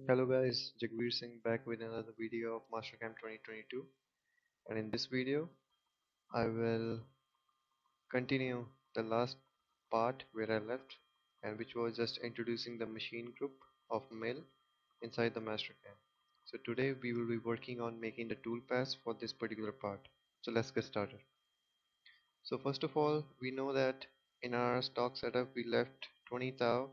Hello guys, Jagveer Singh back with another video of Mastercam 2022, and in this video I will continue the last part where I left, and which was just introducing the machine group of mill inside the Mastercam. So today we will be working on making the toolpaths for this particular part. So let's get started. So first of all, we know that in our stock setup we left 20 thou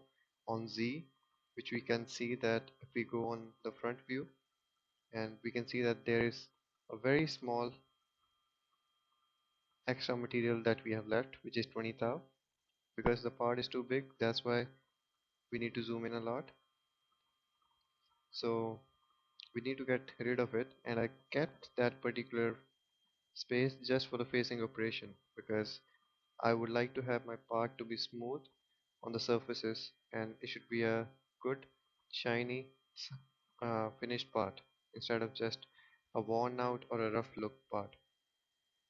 on Z, which we can see that if we go on the front view, and we can see that there is a very small extra material that we have left, which is 20 thou. Because the part is too big, that's why we need to zoom in a lot. So we need to get rid of it, and I kept that particular space just for the facing operation because I would like to have my part to be smooth on the surfaces, and it should be a good shiny finished part instead of just a worn out or a rough look part.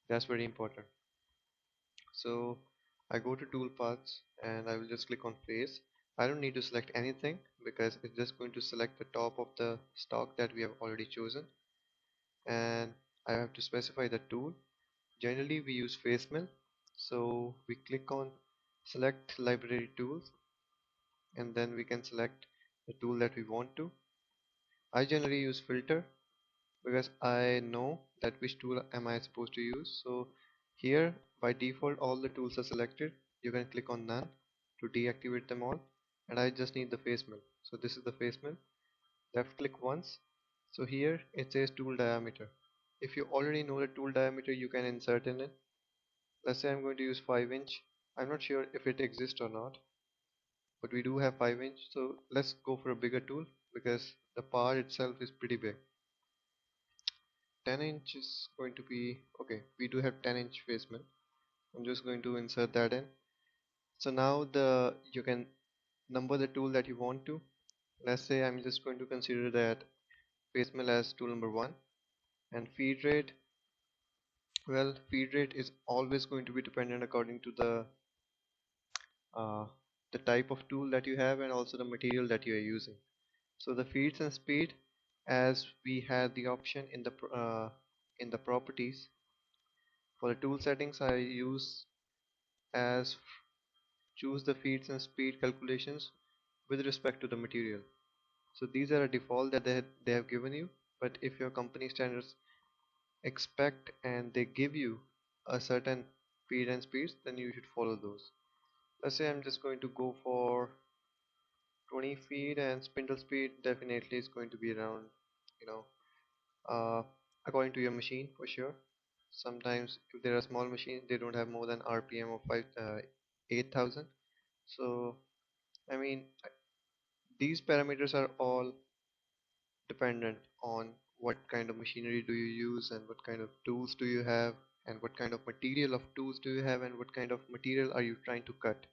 That's very important. So I go to toolpaths and I will just click on face. I don't need to select anything because it's just going to select the top of the stock that we have already chosen, and I have to specify the tool. Generally we use face mill, so we click on select library tools, and then we can select the tool that we want to. I generally use filter because I know that which tool am I supposed to use. So here by default all the tools are selected. You can click on none to deactivate them all, and I just need the face mill. So this is the face mill. Left click once. So here it says tool diameter. If you already know the tool diameter, you can insert in it. Let's say I'm going to use 5 inch. I'm not sure if it exists or not, but we do have 5 inch, so let's go for a bigger tool because the part itself is pretty big. 10 inch is going to be okay. We do have 10-inch face mill. I'm just going to insert that in. So now you can number the tool that you want to. Let's say I'm just going to consider that face mill as tool number 1. And feed rate, well, feed rate is always going to be dependent according to uh, the type of tool that you have and also the material that you are using. So the feeds and speed, as we had the option in the properties for the tool settings, I use as choose the feeds and speed calculations with respect to the material. So these are a default that they have given you, but if your company standards expect and they give you a certain feed and speeds, then you should follow those. Let's say I'm just going to go for 20 feet, and spindle speed definitely is going to be around, you know, uh, according to your machine for sure. Sometimes if there are small machines, they don't have more than RPM of 8,000. So I mean, these parameters are all dependent on what kind of machinery do you use and what kind of tools do you have and what kind of material of tools do you have and what kind of material are you trying to cut.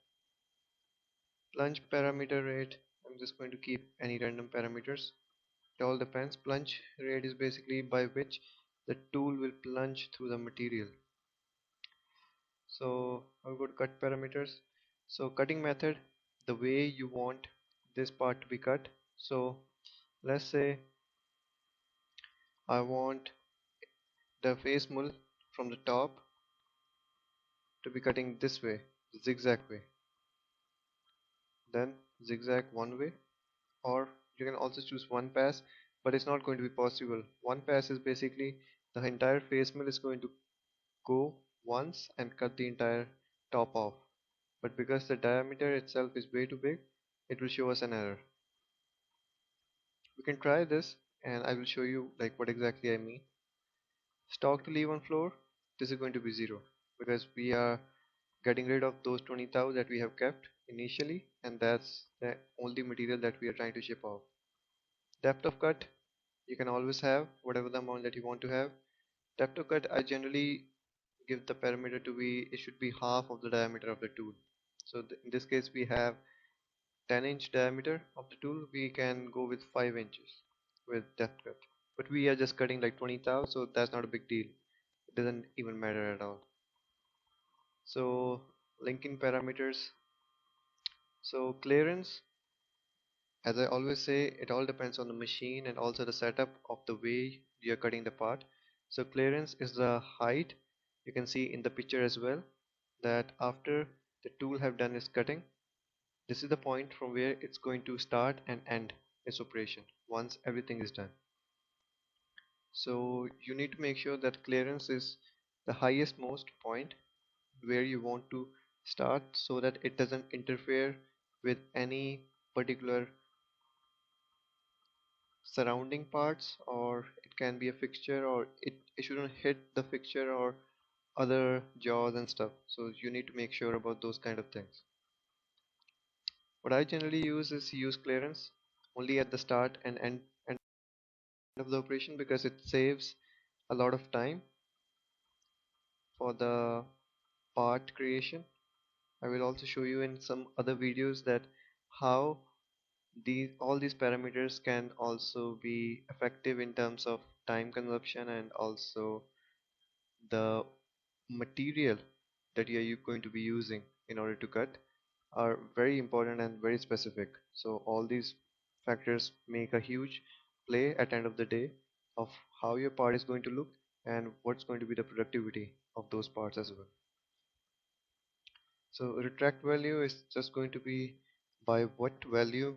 Plunge parameter rate, I'm just going to keep any random parameters. It all depends. Plunge rate is basically by which the tool will plunge through the material. So I'll go to cut parameters. So cutting method, the way you want this part to be cut. So let's say I want the face mill from the top to be cutting this way, zigzag way, then zigzag one way, or you can also choose one pass, but it's not going to be possible. One pass is basically the entire face mill is going to go once and cut the entire top off, but because the diameter itself is way too big, it will show us an error. We can try this and I will show you like what exactly I mean. Stock to leave on floor, this is going to be 0 because we are getting rid of those 20 thou that we have kept initially, and that's the only material that we are trying to ship off. Depth of cut, you can always have whatever the amount that you want to have. Depth of cut, I generally give the parameter to be, it should be half of the diameter of the tool. So in this case we have 10-inch diameter of the tool, we can go with 5 inches with depth cut, but we are just cutting like 20 thou, so that's not a big deal. It doesn't even matter at all. So linking parameters, so clearance, As I always say, it all depends on the machine and also the setup of the way you're cutting the part. So clearance is the height. You can see in the picture as well that after the tool have done its cutting, this is the point from where it's going to start and end its operation once everything is done. So you need to make sure that clearance is the highest most point where you want to start so that it doesn't interfere with any particular surrounding parts, or it can be a fixture, or it shouldn't hit the fixture or other jaws and stuff. So you need to make sure about those kind of things. What I generally use is use clearance only at the start and end of the operation because it saves a lot of time for the part creation. I will also show you in some other videos that how all these parameters can also be effective in terms of time consumption, and also the material that you are going to be using in order to cut are very important and very specific. So all these factors make a huge play at the end of the day of how your part is going to look and what's going to be the productivity of those parts as well. So retract value is just going to be by what value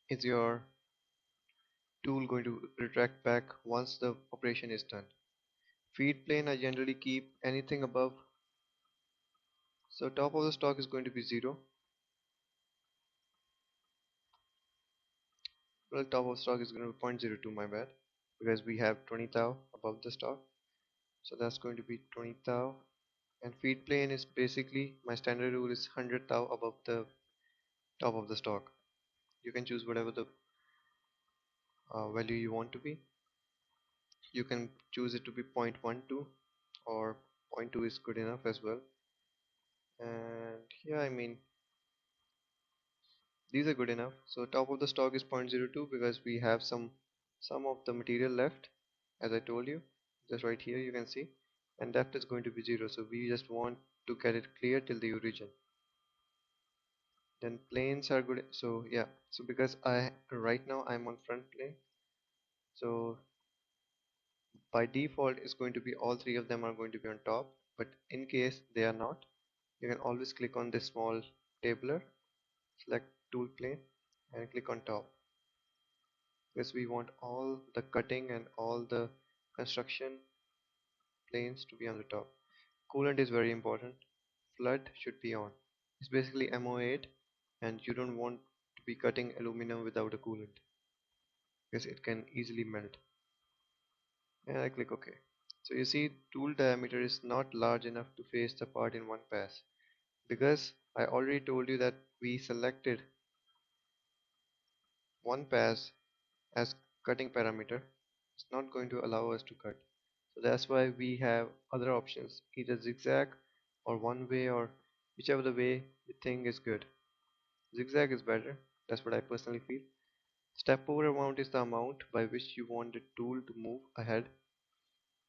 is your tool going to retract back once the operation is done. Feed plane I generally keep anything above, so top of the stock is going to be 0. Well, top of stock is going to be 0.02, my bad, because we have 20 thou above the stock, so that's going to be 20 thou. And feed plane is basically my standard rule is 100 thou above the top of the stock. You can choose whatever the value you want to be. You can choose it to be 0.12, or zero point 0.2 is good enough as well. And yeah, I mean, these are good enough. So top of the stock is 0.02 because we have some of the material left, as I told you, just right here you can see, and depth is going to be 0, so we just want to get it clear till the origin. Then planes are good. So yeah, so because I right now I'm on front plane, so by default it's going to be all three of them are going to be on top, but in case they are not, you can always click on this small tabler, select tool plane and click on top, because we want all the cutting and all the construction planes to be on the top. Coolant is very important. Flood should be on. It's basically MO8, and you don't want to be cutting aluminum without a coolant because it can easily melt. And I click OK. So you see tool diameter is not large enough to face the part in one pass, because I already told you that we selected one pass as cutting parameter. It's not going to allow us to cut. So that's why we have other options, either zigzag or one way, or whichever the way you think is good. Zigzag is better, that's what I personally feel. Step over amount is the amount by which you want the tool to move ahead.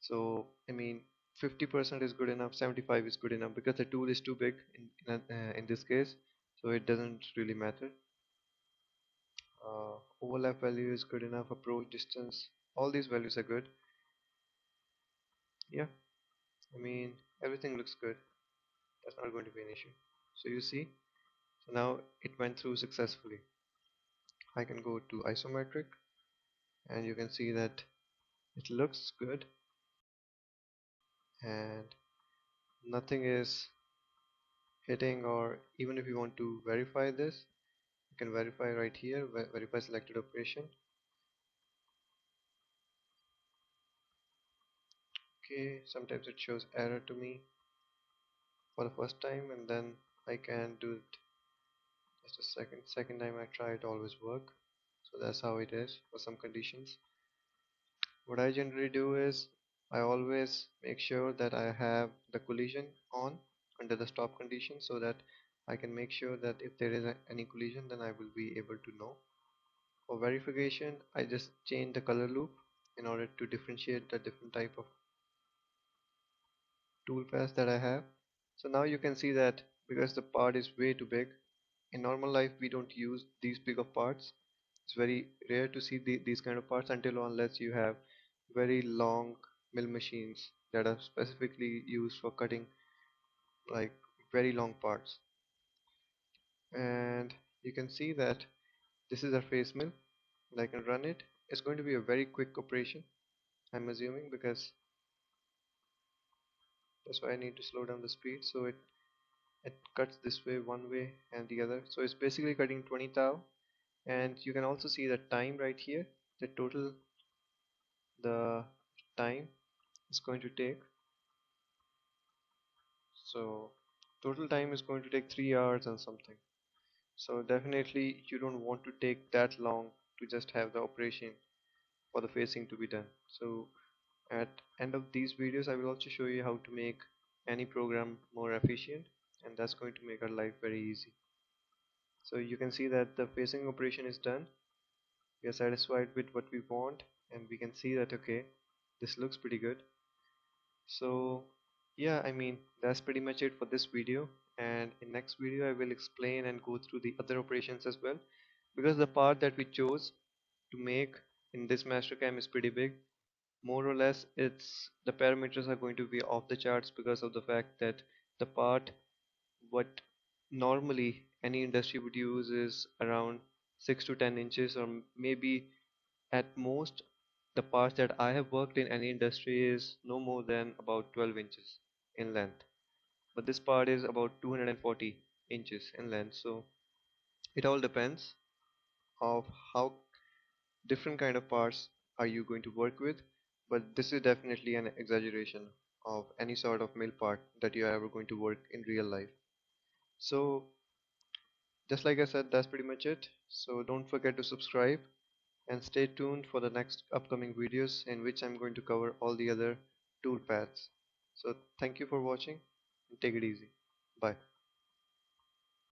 So I mean 50% is good enough, 75 is good enough, because the tool is too big in this case, so it doesn't really matter. Overlap value is good enough, approach distance, all these values are good. Yeah, I mean everything looks good, that's not going to be an issue. So you see, so now it went through successfully. I can go to isometric and you can see that it looks good and nothing is hitting. Or even if you want to verify this, you can verify right here, verify selected operation. Okay, sometimes it shows error to me for the first time, and then I can do it just a second time I try, it always work. So that's how it is for some conditions. What I generally do is I always make sure that I have the collision on under the stop condition, so that I can make sure that if there is any collision, then I will be able to know. For verification, I just change the color loop in order to differentiate the different type of tool paths that I have. So now you can see that because the part is way too big, in normal life we don't use these big of parts. It's very rare to see these kind of parts until unless you have very long mill machines that are specifically used for cutting like very long parts. And you can see that this is our face mill, and I can run it. It's going to be a very quick operation, I'm assuming, because that's why I need to slow down the speed. So it cuts this way one way and the other. So it's basically cutting 20 thou, and you can also see the time right here, the total the time is going to take. So total time is going to take 3 hours and something. So definitely you don't want to take that long to just have the operation for the facing to be done. So at end of these videos I will also show you how to make any program more efficient, and that's going to make our life very easy. So you can see that the facing operation is done. We are satisfied with what we want, and we can see that okay, this looks pretty good. So yeah, I mean that's pretty much it for this video, and in next video I will explain and go through the other operations as well, because the part that we chose to make in this Mastercam is pretty big. More or less it's the parameters are going to be off the charts because of the fact that the part what normally any industry would use is around 6 to 10 inches, or maybe at most the parts that I have worked in any industry is no more than about 12 inches in length, but this part is about 240 inches in length. So it all depends of how different kind of parts are you going to work with, but this is definitely an exaggeration of any sort of mill part that you are ever going to work in real life. So just like I said, that's pretty much it. So don't forget to subscribe and stay tuned for the next upcoming videos in which I'm going to cover all the other tool paths. So thank you for watching and take it easy. Bye.